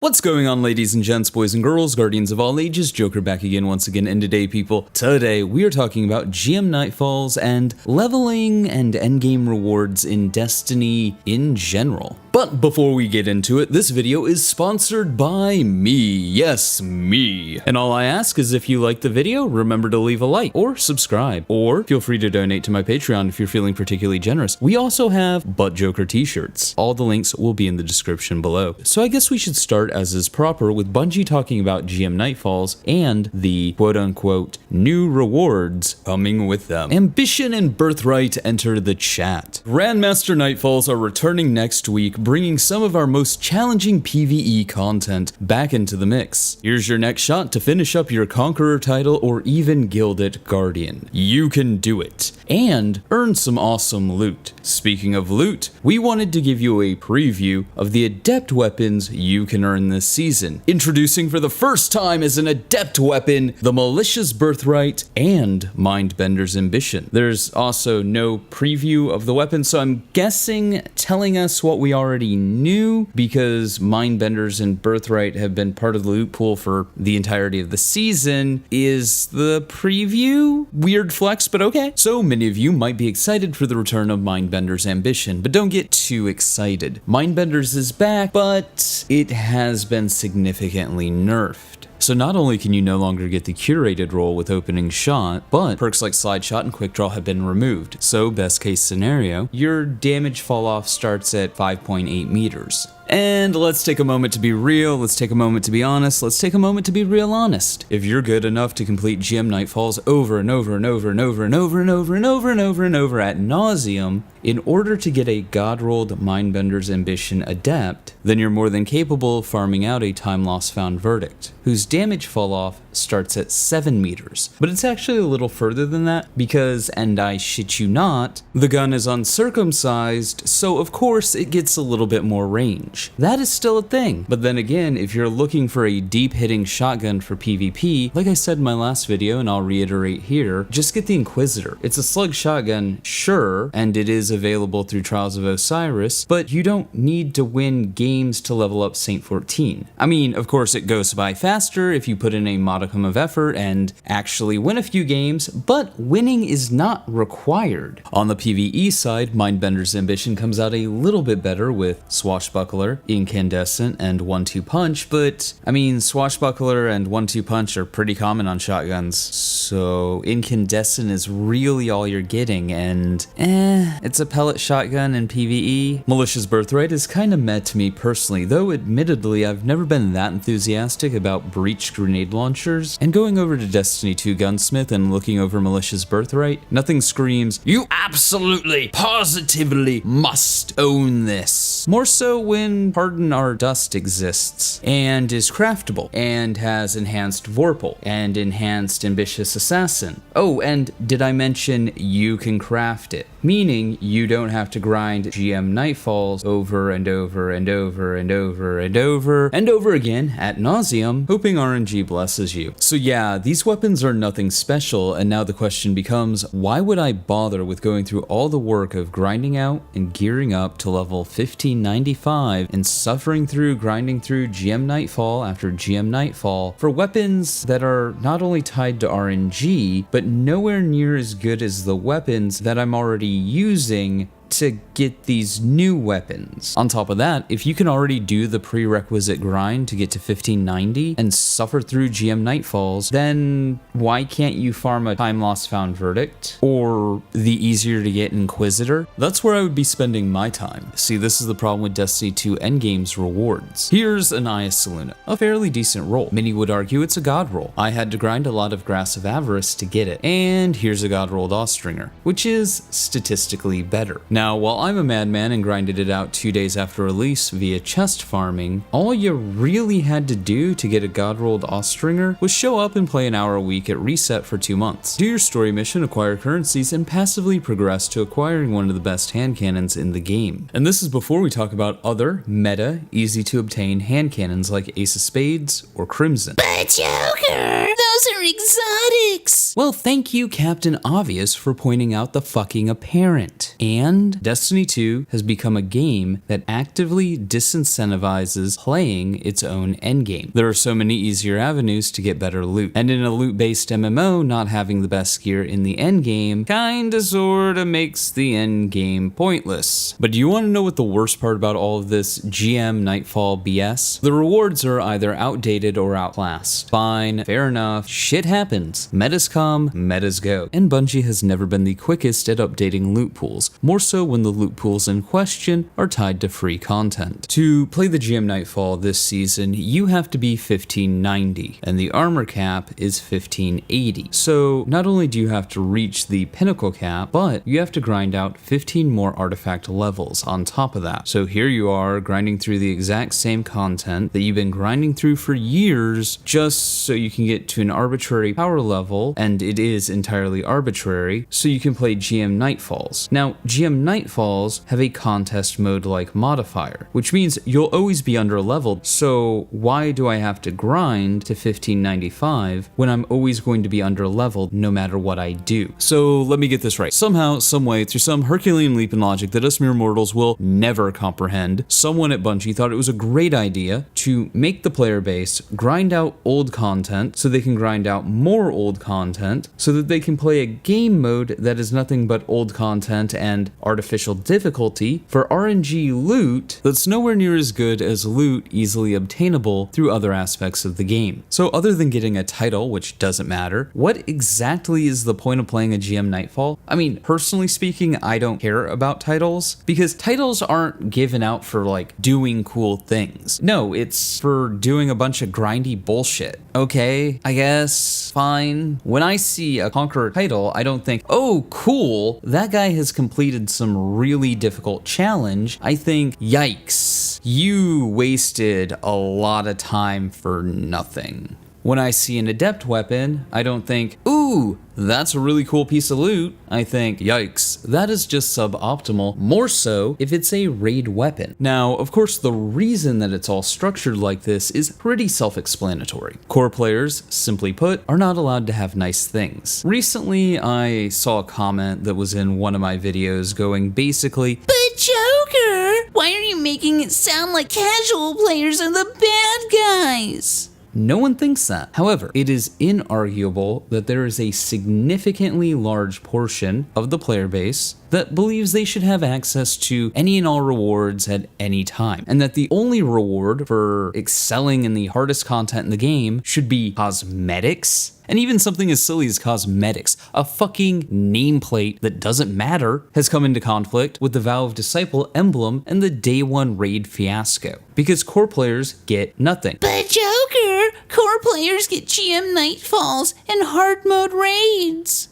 What's going on, ladies and gents, boys and girls, guardians of all ages? Joker back again once again, and today, people, today we are talking about GM Nightfalls and leveling and endgame rewards in Destiny in general. But before we get into it, this video is sponsored by me. Yes, me. And all I ask is if you like the video, remember to leave a like or subscribe, or feel free to donate to my Patreon if you're feeling particularly generous. We also have Butt Joker t-shirts. All the links will be in the description below. So I guess we should start as is proper with Bungie talking about GM Nightfalls and the quote-unquote new rewards coming with them. Ambition and Birthright enter the chat. Grandmaster Nightfalls are returning next week, bringing some of our most challenging PvE content back into the mix. Here's your next shot to finish up your Conqueror title or even Gilded Guardian. You can do it. And earn some awesome loot. Speaking of loot, we wanted to give you a preview of the adept weapons you can earn this season. Introducing for the first time as an adept weapon, the Militia's Birthright and Mindbender's Ambition. There's also no preview of the weapon, so I'm guessing telling us what we already knew, because Mindbenders and Birthright have been part of the loot pool for the entirety of the season, is the preview? Weird flex, but okay. So many of you might be excited for the return of Mindbender's Ambition, but don't get too excited. Mindbender's is back, but it has been significantly nerfed. So not only can you no longer get the curated roll with opening shot, but perks like slide shot and quick draw have been removed. So best case scenario, your damage fall off starts at 5.8 meters. And let's take a moment to be real, let's take a moment to be honest, let's take a moment to be real honest. If you're good enough to complete GM Nightfalls over and over and over and over and over and over and over and over and over at nauseum, in order to get a God-rolled Mindbender's Ambition Adept, then you're more than capable of farming out a Time Loss Found Verdict, whose damage fall off starts at 7 meters. But it's actually a little further than that because, and I shit you not, the gun is uncircumcised, so of course it gets a little bit more range. That is still a thing. But then again, if you're looking for a deep hitting shotgun for PvP, like I said in my last video and I'll reiterate here, just get the Inquisitor. It's a slug shotgun, sure, and it is available through Trials of Osiris, but you don't need to win games to level up Saint 14. I mean, of course it goes by faster if you put in a modicum of effort and actually win a few games, but winning is not required. On the PvE side, Mindbender's Ambition comes out a little bit better with Swashbuckler, Incandescent, and 1-2 Punch, but I mean, Swashbuckler and 1-2 Punch are pretty common on shotguns, so Incandescent is really all you're getting, and it's a pellet shotgun in PvE. Militia's Birthright is kinda meh to me personally, though admittedly I've never been that enthusiastic about breach grenade launchers, and going over to Destiny 2 Gunsmith and looking over Militia's Birthright, nothing screams, you absolutely, positively must own this. More so when Pardon Our Dust exists, and is craftable, and has enhanced Vorpal, and enhanced Ambitious Assassin. Oh, and did I mention you can craft it? Meaning you don't have to grind GM Nightfalls over and over and over and over and over and over again at nauseum, hoping RNG blesses you. So yeah, these weapons are nothing special, and now the question becomes, why would I bother with going through all the work of grinding out and gearing up to level 1595 and suffering through grinding through GM Nightfall after GM Nightfall for weapons that are not only tied to RNG, but nowhere near as good as the weapons that I'm already using to get these new weapons. On top of that, if you can already do the prerequisite grind to get to 1590 and suffer through GM Nightfalls, then why can't you farm a Time Loss Found Verdict or the easier to get Inquisitor? That's where I would be spending my time. See, this is the problem with Destiny 2 Endgame's rewards. Here's Anaya Saluna, a fairly decent roll. Many would argue it's a god roll. I had to grind a lot of Grass of Avarice to get it. And here's a god rolled Austringer, which is statistically better. Now, while I'm a madman and grinded it out 2 days after release via chest farming, all you really had to do to get a god-rolled Austringer was show up and play an hour a week at reset for 2 months. Do your story mission, acquire currencies, and passively progress to acquiring one of the best hand cannons in the game. And this is before we talk about other, meta, easy to obtain hand cannons like Ace of Spades or Crimson. But Joker, those are exotics! Well, thank you, Captain Obvious, for pointing out the fucking apparent. And And Destiny 2 has become a game that actively disincentivizes playing its own endgame. There are so many easier avenues to get better loot, and in a loot-based MMO, not having the best gear in the endgame kinda sorta makes the endgame pointless. But do you want to know what the worst part about all of this GM Nightfall BS? The rewards are either outdated or outclassed. Fine, fair enough, shit happens. Metas come, metas go. And Bungie has never been the quickest at updating loot pools, more so when the loot pools in question are tied to free content. To play the GM Nightfall this season, you have to be 1590, and the armor cap is 1580. So not only do you have to reach the pinnacle cap, but you have to grind out 15 more artifact levels on top of that. So here you are grinding through the exact same content that you've been grinding through for years just so you can get to an arbitrary power level, and it is entirely arbitrary, so you can play GM Nightfalls. Now, GM Nightfalls have a contest mode like modifier, which means you'll always be under leveled, so why do I have to grind to 1595 when I'm always going to be under leveled no matter what I do? So let me get this right. Somehow, someway, through some Herculean leap in logic that us mere mortals will never comprehend, someone at Bungie thought it was a great idea to make the player base grind out old content so they can grind out more old content so that they can play a game mode that is nothing but old content and artificial difficulty for RNG loot that's nowhere near as good as loot easily obtainable through other aspects of the game. So other than getting a title, which doesn't matter, what exactly is the point of playing a GM Nightfall? I mean, personally speaking, I don't care about titles because titles aren't given out for like doing cool things. No, it's for doing a bunch of grindy bullshit. Okay, I guess, fine. When I see a Conqueror title, I don't think, oh, cool, that guy has completed some really difficult challenge. I think, yikes, you wasted a lot of time for nothing. When I see an adept weapon, I don't think, ooh, that's a really cool piece of loot. I think, yikes, that is just suboptimal, more so if it's a raid weapon. Now, of course, the reason that it's all structured like this is pretty self-explanatory. Core players, simply put, are not allowed to have nice things. Recently, I saw a comment that was in one of my videos going basically, But Joker, why are you making it sound like casual players are the bad guys? no one thinks that. However, it is inarguable that there is a significantly large portion of the player base that believes they should have access to any and all rewards at any time, and that the only reward for excelling in the hardest content in the game should be cosmetics. And even something as silly as cosmetics, a fucking nameplate that doesn't matter, has come into conflict with the Vow of Disciple emblem and the Day 1 raid fiasco. Because core players get nothing. But Joker, core players get GM Nightfalls and hard mode raids.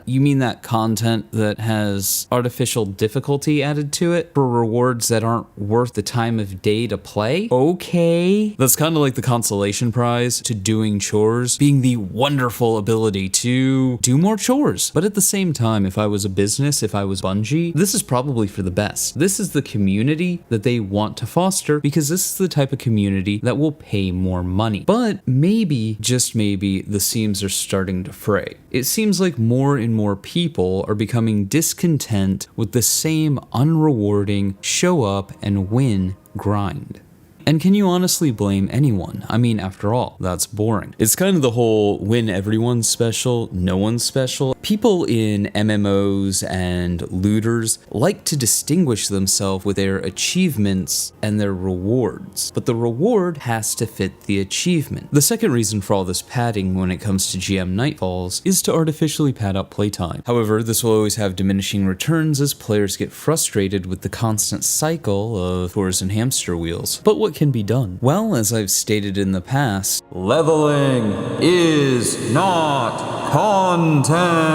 You mean that content that has artificial difficulty added to it for rewards that aren't worth the time of day to play? Okay. That's kind of like the consolation prize to doing chores being the wonderful ability to do more chores. But at the same time, if I was a business, if I was Bungie, this is probably for the best. This is the community that they want to foster because this is the type of community that will pay more money. But maybe, just maybe, the seams are starting to fray. It seems like more and more people are becoming discontent with the same unrewarding show up and win grind. And can you honestly blame anyone? I mean, after all, that's boring. It's kind of the whole win everyone's special, no one's special. People in MMOs and looters like to distinguish themselves with their achievements and their rewards, but the reward has to fit the achievement. The second reason for all this padding when it comes to GM Nightfalls is to artificially pad up playtime. However, this will always have diminishing returns as players get frustrated with the constant cycle of tours and hamster wheels. But what can be done? Well, as I've stated in the past, leveling is not content.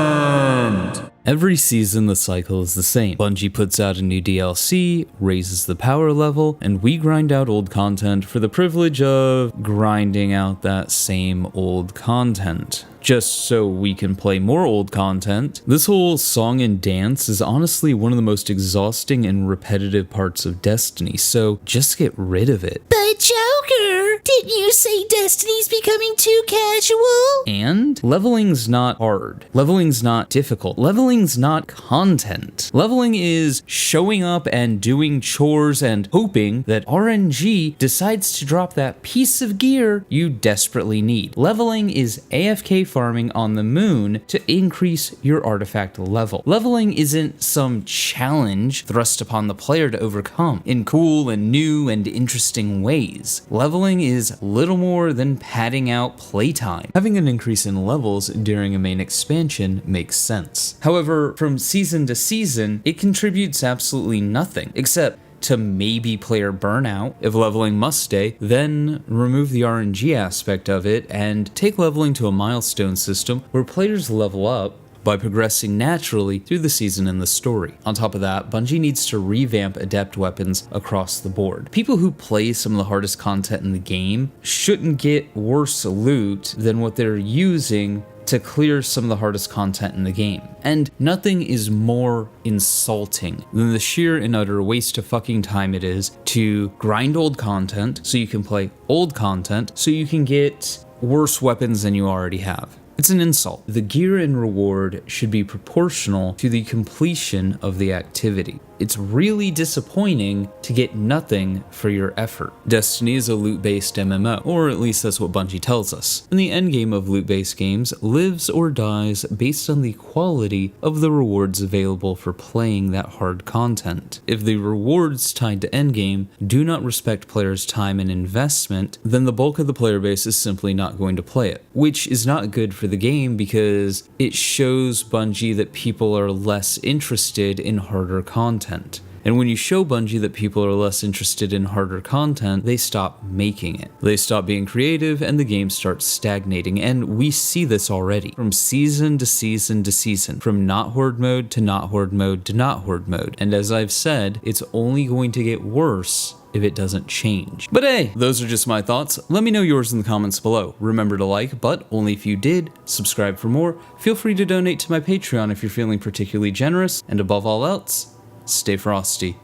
Every season the cycle is the same. Bungie puts out a new DLC, raises the power level, and we grind out old content for the privilege of grinding out that same old content. just so we can play more old content. This whole song and dance is honestly one of the most exhausting and repetitive parts of Destiny, so just get rid of it. But Joker, didn't you say Destiny's becoming too casual? And leveling's not hard. Leveling's not difficult. Leveling's not content. Leveling is showing up and doing chores and hoping that RNG decides to drop that piece of gear you desperately need. Leveling is AFK farming on the moon to increase your artifact level. Leveling isn't some challenge thrust upon the player to overcome in cool and new and interesting ways. Leveling is little more than padding out playtime. Having an increase in levels during a main expansion makes sense. However, from season to season, it contributes absolutely nothing, except to maybe player burnout. If leveling must stay, then remove the RNG aspect of it and take leveling to a milestone system where players level up by progressing naturally through the season and the story. On top of that, Bungie needs to revamp adept weapons across the board. People who play some of the hardest content in the game shouldn't get worse loot than what they're using to clear some of the hardest content in the game. And nothing is more insulting than the sheer and utter waste of fucking time it is to grind old content so you can play old content so you can get worse weapons than you already have. It's an insult. The gear and reward should be proportional to the completion of the activity. It's really disappointing to get nothing for your effort. Destiny is a loot-based MMO, or at least that's what Bungie tells us. And the endgame of loot-based games lives or dies based on the quality of the rewards available for playing that hard content. If the rewards tied to endgame do not respect players' time and investment, then the bulk of the player base is simply not going to play it, which is not good for the game because it shows Bungie that people are less interested in harder content. And when you show Bungie that people are less interested in harder content, they stop making it. They stop being creative and the game starts stagnating, and we see this already. From season to season to season, from not horde mode to not horde mode to not horde mode. And as I've said, it's only going to get worse if it doesn't change. But hey, those are just my thoughts. Let me know yours in the comments below. Remember to like, but only if you did. Subscribe for more. Feel free to donate to my Patreon if you're feeling particularly generous. And above all else, stay frosty.